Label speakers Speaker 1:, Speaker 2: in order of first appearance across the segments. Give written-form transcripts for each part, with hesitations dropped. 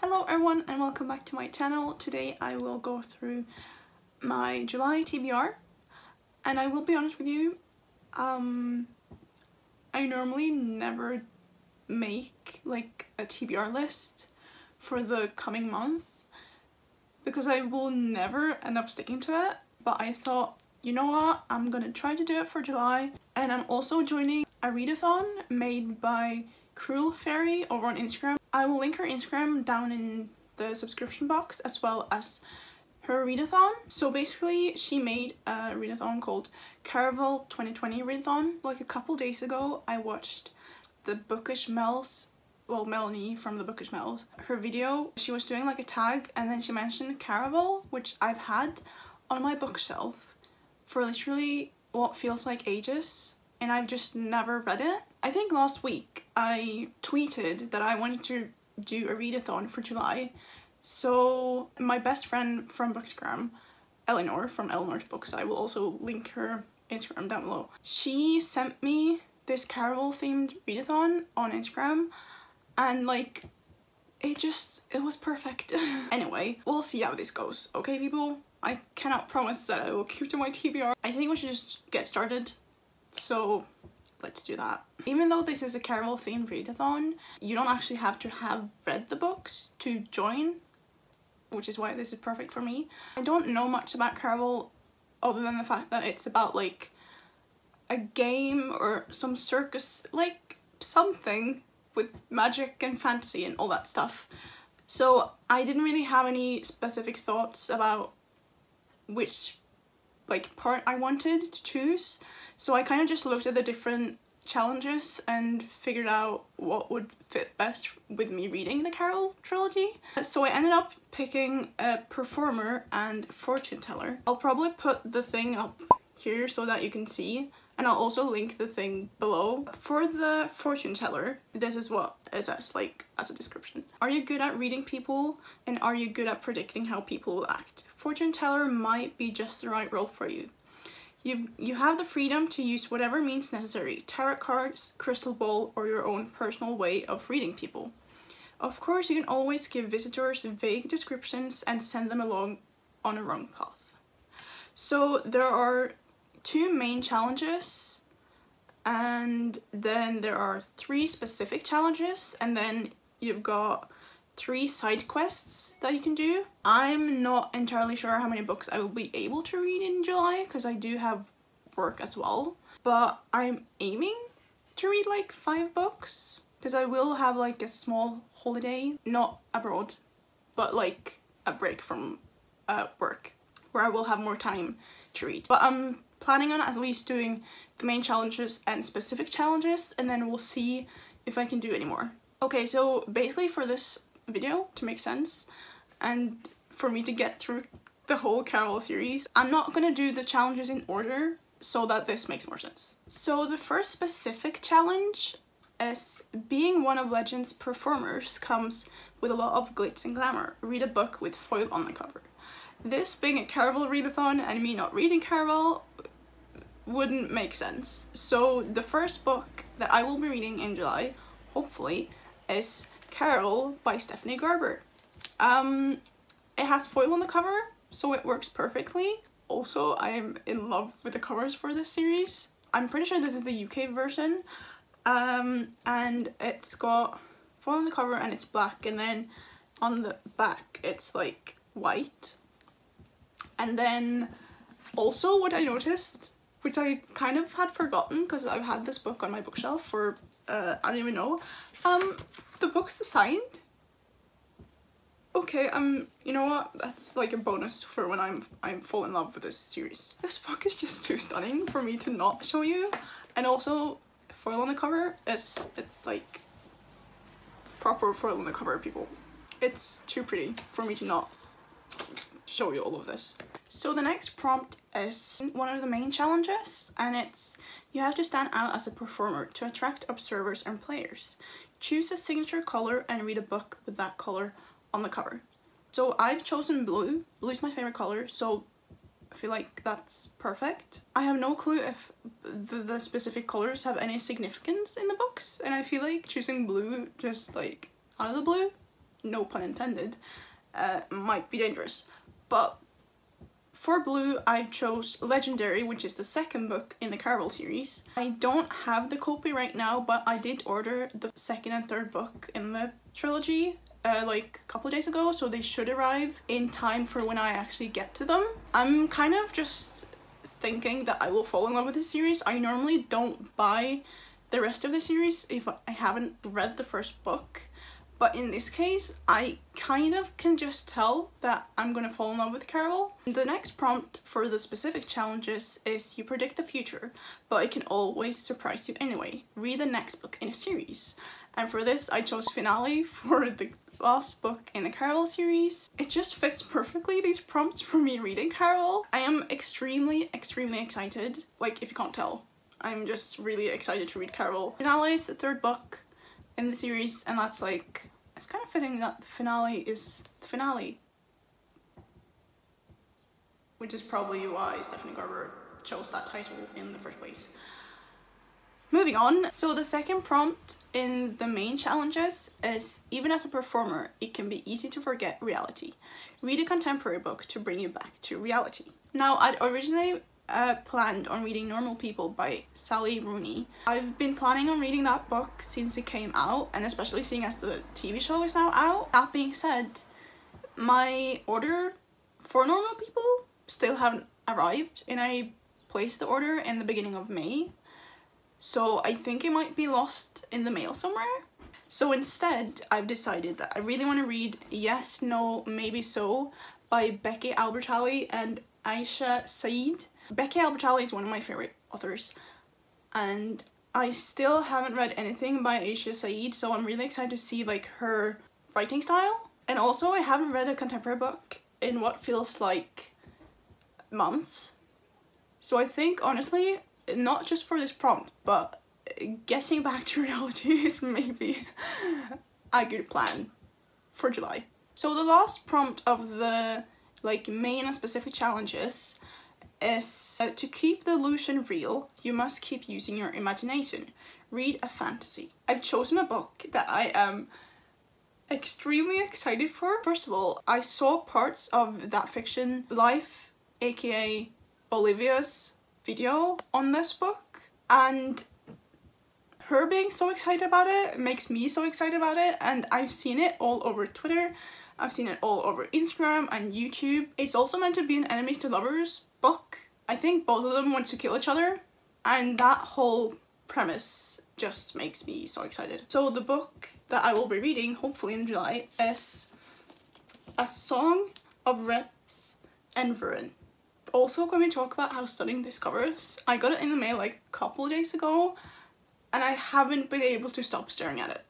Speaker 1: Hello everyone and welcome back to my channel. Today I will go through my July TBR and I will be honest with you, I normally never make like a TBR list for the coming month because I will never end up sticking to it, but I thought, you know what, I'm gonna try to do it for July. And I'm also joining a readathon made by Cruel Fairy over on Instagram. I will link her Instagram down in the subscription box as well as her readathon. So basically she made a readathon called Caraval 2020 readathon. Like a couple days ago I watched the Bookish Mel's, well, Melanie from the Bookish Mel's, her video. She was doing like a tag and then she mentioned Caraval, which I've had on my bookshelf for literally what feels like ages and I've just never read it. I think last week I tweeted that I wanted to do a readathon for July, so my best friend from Bookstagram, Eleanor from Eleanor's Books, I will also link her Instagram down below. She sent me this Caraval themed readathon on Instagram and like it was perfect. Anyway, we'll see how this goes, okay people? I cannot promise that I will keep to my TBR. I think we should just get started, so let's do that. Even though this is a Caraval themed readathon, you don't actually have to have read the books to join, which is why this is perfect for me. I don't know much about Caraval other than the fact that it's about like a game or some circus, like something with magic and fantasy and all that stuff. So I didn't really have any specific thoughts about which like part I wanted to choose, so I kind of just looked at the different challenges and figured out what would fit best with me reading the Caraval trilogy. So I ended up picking a performer and fortune teller. I'll probably put the thing up here so that you can see, and I'll also link the thing below. For the fortune teller, this is what it says, like as a description. Are you good at reading people and are you good at predicting how people will act? Fortune teller might be just the right role for you. You have the freedom to use whatever means necessary, tarot cards, crystal ball, or your own personal way of reading people. Of course, you can always give visitors vague descriptions and send them along on a wrong path. So there are 2 main challenges, and then there are 3 specific challenges, and then you've got 3 side quests that you can do. I'm not entirely sure how many books I will be able to read in July because I do have work as well, but I'm aiming to read like 5 books because I will have like a small holiday, not abroad, but like a break from work where I will have more time to read. But I'm planning on at least doing the main challenges and specific challenges, and then we'll see if I can do any more. Okay, so basically for this video to make sense and for me to get through the whole Caraval series, I'm not gonna do the challenges in order so that this makes more sense. So the first specific challenge is being one of Legend's performers comes with a lot of glitz and glamour. Read a book with foil on the cover. This being a Caraval readathon and me not reading Caraval wouldn't make sense. So the first book that I will be reading in July, hopefully, is Caraval by Stephanie Garber. It has foil on the cover, so it works perfectly. Also, I am in love with the covers for this series. I'm pretty sure this is the UK version, and it's got foil on the cover and it's black, and then on the back it's like white. And then also what I noticed, which I kind of had forgotten because I've had this book on my bookshelf for I don't even know, the book's signed. Okay, you know what, that's like a bonus for when I'm full in love with this series. This book is just too stunning for me to not show you, and also foil on the cover, it's like proper foil on the cover, people. It's too pretty for me to not show you all of this. So the next prompt is one of the main challenges, and it's you have to stand out as a performer to attract observers and players. Choose a signature color and read a book with that color on the cover. So I've chosen blue. Blue is my favorite color, so I feel like that's perfect. I have no clue if the specific colors have any significance in the books, and I feel like choosing blue just like out of the blue no pun intended, might be dangerous. But for blue, I chose Legendary, which is the second book in the Caraval series. I don't have the copy right now, but I did order the second and third book in the trilogy like a couple of days ago, so they should arrive in time for when I actually get to them. I'm kind of just thinking that I will fall in love with this series. I normally don't buy the rest of the series if I haven't read the first book. But in this case, I kind of can just tell that I'm gonna fall in love with Caraval. The next prompt for the specific challenges is you predict the future, but it can always surprise you anyway. Read the next book in a series. And for this, I chose Finale for the last book in the Caraval series. It just fits perfectly, these prompts, for me reading Caraval. I am extremely excited. Like, if you can't tell, I'm just really excited to read Caraval. Finale is the third book in the series, and that's like, it's kind of fitting that the finale is the finale, which is probably why Stephanie Garber chose that title in the first place. Moving on, so the second prompt in the main challenges is, even as a performer, it can be easy to forget reality. Read a contemporary book to bring you back to reality. Now, I'd originally planned on reading Normal People by Sally Rooney. I've been planning on reading that book since it came out, and especially seeing as the TV show is now out. That being said, my order for Normal People still haven't arrived, and I placed the order in the beginning of May, so I think it might be lost in the mail somewhere. So instead, I've decided that I really want to read Yes, No, Maybe So by Becky Albertalli and Aisha Said. Becky Albertalli is one of my favorite authors, and I still haven't read anything by Aisha Said, so I'm really excited to see like her writing style. And also, I haven't read a contemporary book in what feels like months, so I think honestly, not just for this prompt, but getting back to reality is maybe a good plan for July. So the last prompt of the like main and specific challenges is to keep the illusion real, you must keep using your imagination. Read a fantasy. I've chosen a book that I am extremely excited for. First of all, I saw parts of That Fiction Life, aka Olivia's video on this book, and her being so excited about it makes me so excited about it, and I've seen it all over Twitter, I've seen it all over Instagram and YouTube. It's also meant to be an enemies to lovers book. I think both of them want to kill each other, and that whole premise just makes me so excited. So the book that I will be reading, hopefully in July, is A Song of Wraiths and Ruin. Also, when we talk about how stunning this cover is, I got it in the mail like a couple of days ago, and I haven't been able to stop staring at it.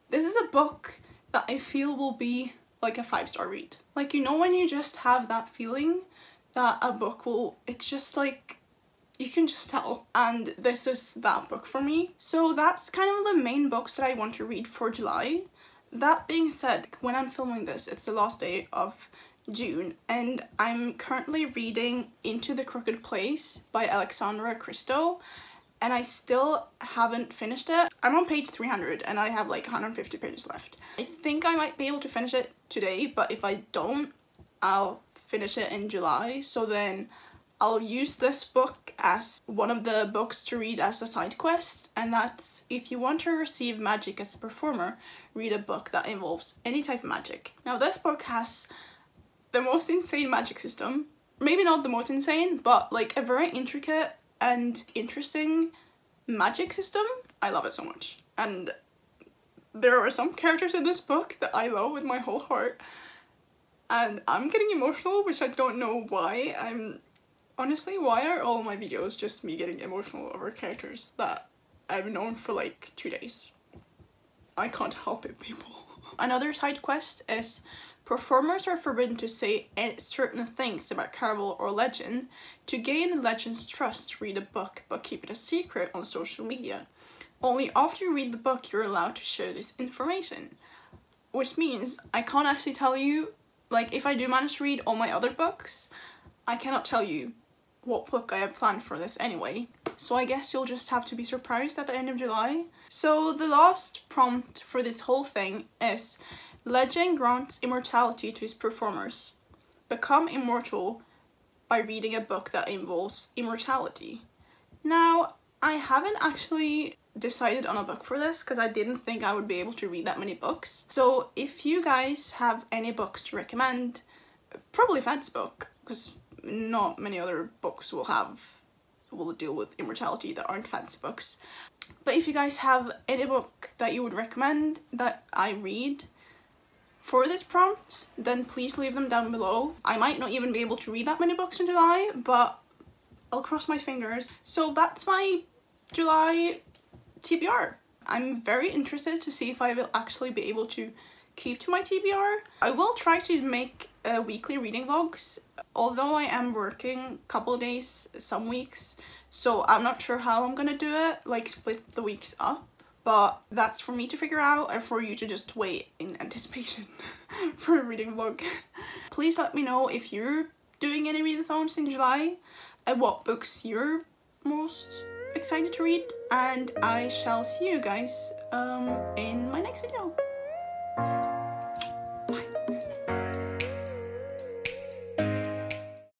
Speaker 1: This is a book that I feel will be like a 5-star read. Like, you know when you just have that feeling that a book will, it's just like, you can just tell, and this is that book for me. So that's kind of the main books that I want to read for July. That being said, when I'm filming this, it's the last day of June, and I'm currently reading Into the Crooked Place by Alexandra Christo, and I still haven't finished it. I'm on page 300 and I have like 150 pages left. I think I might be able to finish it today, but if I don't, I'll finish it in July. So then I'll use this book as one of the books to read as a side quest, and that's, if you want to receive magic as a performer, read a book that involves any type of magic. Now this book has the most insane magic system. Maybe not the most insane, but like a very intricate and interesting magic system. I love it so much. And there are some characters in this book that I love with my whole heart. And I'm getting emotional, which I don't know why. Honestly, why are all my videos just me getting emotional over characters that I've known for like 2 days? I can't help it, people. Another side quest is performers are forbidden to say certain things about Caraval or Legend. To gain Legend's trust, read a book, but keep it a secret on social media. Only after you read the book, you're allowed to share this information. Which means I can't actually tell you, like, if I do manage to read all my other books, I cannot tell you what book I have planned for this anyway. So I guess you'll just have to be surprised at the end of July. So the last prompt for this whole thing is Legend grants immortality to his performers. Become immortal by reading a book that involves immortality. Now, I haven't actually decided on a book for this because I didn't think I would be able to read that many books. So if you guys have any books to recommend, probably a fantasy book, because not many other books will deal with immortality that aren't fantasy books. But if you guys have any book that you would recommend that I read for this prompt, then please leave them down below. I might not even be able to read that many books in July, but I'll cross my fingers. So that's my July TBR. I'm very interested to see if I will actually be able to keep to my TBR. I will try to make weekly reading vlogs, although I am working a couple of days some weeks, so I'm not sure how I'm gonna do it, like split the weeks up. But that's for me to figure out and for you to just wait in anticipation for a reading vlog. Please let me know if you're doing any readathons in July and what books you're most excited to read. And I shall see you guys in my next video. Bye.